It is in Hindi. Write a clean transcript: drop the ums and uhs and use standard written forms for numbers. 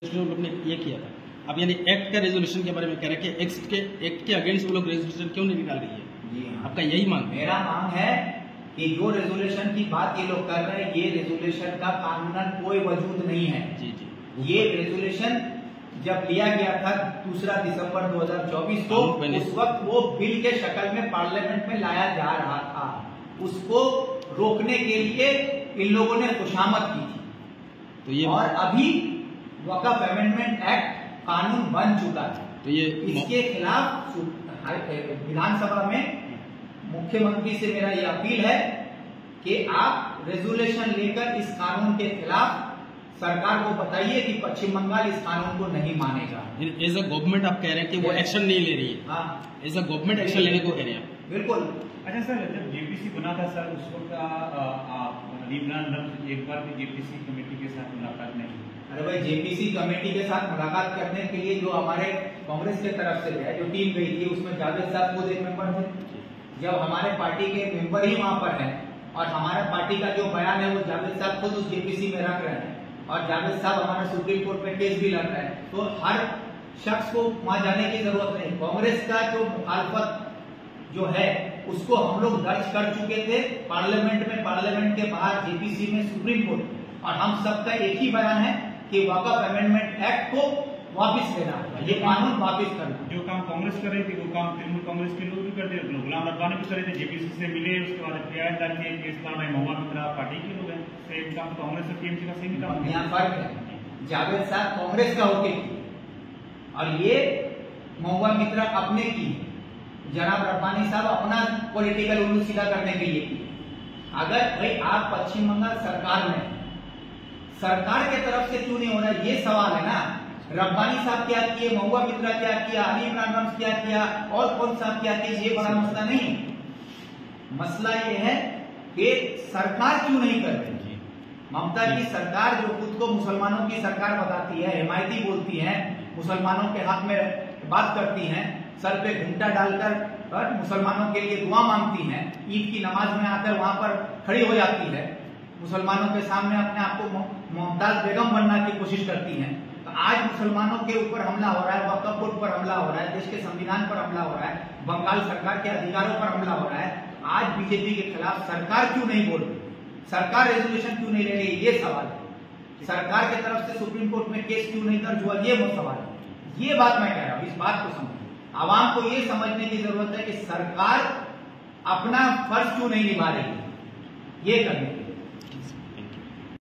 लोग ने ये किया था। अब यानी एक्ट का रेजोल्यूशन के बारे में कह रहे हैं कि एक्ट के अगेंस्ट वो लोग रेजोल्यूशन क्यों नहीं निकाल रही है? जी हाँ। आपका यही मांग? मेरा मांग है कि जो रेजोल्यूशन की बात ये लोग कर रहे हैं, ये रेजोल्यूशन का कानूनन कोई वजूद नहीं है। जी जी। ये रेजोल्यूशन जब लिया गया था 2 दिसंबर 2024 को, उस वक्त वो बिल के शक्ल में पार्लियामेंट में लाया जा रहा था। उसको रोकने के लिए इन लोगों ने खुशामद की थी। तो ये और अभी वक़्फ़ अमेंडमेंट एक्ट कानून बन चुका है। तो ये इसके खिलाफ विधानसभा में मुख्यमंत्री से मेरा ये अपील है कि आप रेजोल्यूशन लेकर इस कानून के खिलाफ सरकार को बताइए कि पश्चिम बंगाल इस कानून को नहीं मानेगा। एज अ गवर्नमेंट आप कह रहे हैं कि वो एक्शन नहीं ले रही है? हाँ, एज अ गवर्नमेंट एक्शन लेने को कह रहे हैं? बिल्कुल। अच्छा सर, जब जेपीसी बना था सर, उस वक्त एक बार भी जेपीसी कमेटी के साथ मुलाकात नहीं हुई? अरे भाई, जेपीसी कमेटी के साथ मुलाकात करने के लिए जो हमारे कांग्रेस के तरफ से जो टीम गई थी, उसमें जावेद साहब खुद एक मेंबर थे। जब हमारे पार्टी के मेंबर ही वहां पर हैं और हमारे पार्टी का जो बयान है वो जावेद साहब खुद उस जेपीसी में रख रहे हैं और जावेद साहब हमारे सुप्रीम कोर्ट में केस भी लड़ रहे हैं, तो हर शख्स को वहां जाने की जरूरत नहीं। कांग्रेस का जो मुखालफत जो है उसको हम लोग दर्ज कर चुके थे पार्लियामेंट में, पार्लियामेंट के बाहर जेपीसी में, सुप्रीम कोर्ट में, और हम सबका एक ही बयान है कि वक़्फ़ अमेंडमेंट एक्ट को वापस लेना होगा, ये कानून वापस करना। जो काम कांग्रेस कर रही थी वो काम तृणमूल कांग्रेस के लोग भी करते थे, गुलाम रब्बानी भी कर रहे थे, जेपीसी से मिले, उसके बाद एफआईआर डाल के केस कर रहे, महुआ मित्रा पार्टी के लोग हैं, सेम काम कांग्रेस और टीएमसी का सेम काम। यहाँ फर्क है, जावेद साहब कांग्रेस का होके किए और ये महुआ मित्रा अपने की, जनाब रब्बानी साहब अपना पॉलिटिकल उल्लू सीधा करने के लिए किए। अगर भाई आप पश्चिम बंगाल सरकार में, सरकार के तरफ से क्यों नहीं हो रहा, ये सवाल है ना। रब्बानी साहब क्या किए, महुआ मित्रा क्या किया, अली इमरान रम्स क्या किया और कौन साहब क्या किया, ये बड़ा मसला नहीं। मसला ये है कि सरकार क्यों नहीं कर रही। ममता की सरकार जो खुद को मुसलमानों की सरकार बताती है, हिमायती बोलती है, मुसलमानों के हक में बात करती हैं, सर पे घूंटा डालकर मुसलमानों के लिए दुआ मांगती हैं, ईद की नमाज में आकर वहां पर खड़ी हो जाती है, मुसलमानों के सामने अपने आप को मुमताज बेगम बनने की कोशिश करती हैं। तो आज मुसलमानों के ऊपर हमला हो रहा है, वक्फ बोर्ड पर हमला हो रहा है, देश के संविधान पर हमला हो रहा है, बंगाल सरकार के अधिकारों पर हमला हो रहा है। आज बीजेपी के खिलाफ सरकार क्यों नहीं बोल रही, सरकार रेजोल्यूशन क्यों नहीं ले रही, ये सवाल है। सरकार की तरफ से सुप्रीम कोर्ट में केस क्यों नहीं दर्ज हुआ, ये सवाल है। ये बात मैं कह रहा हूँ, इस बात को समझो। आवाम को ये समझने की जरूरत है कि सरकार अपना फर्ज क्यों नहीं निभा रही, ये करने की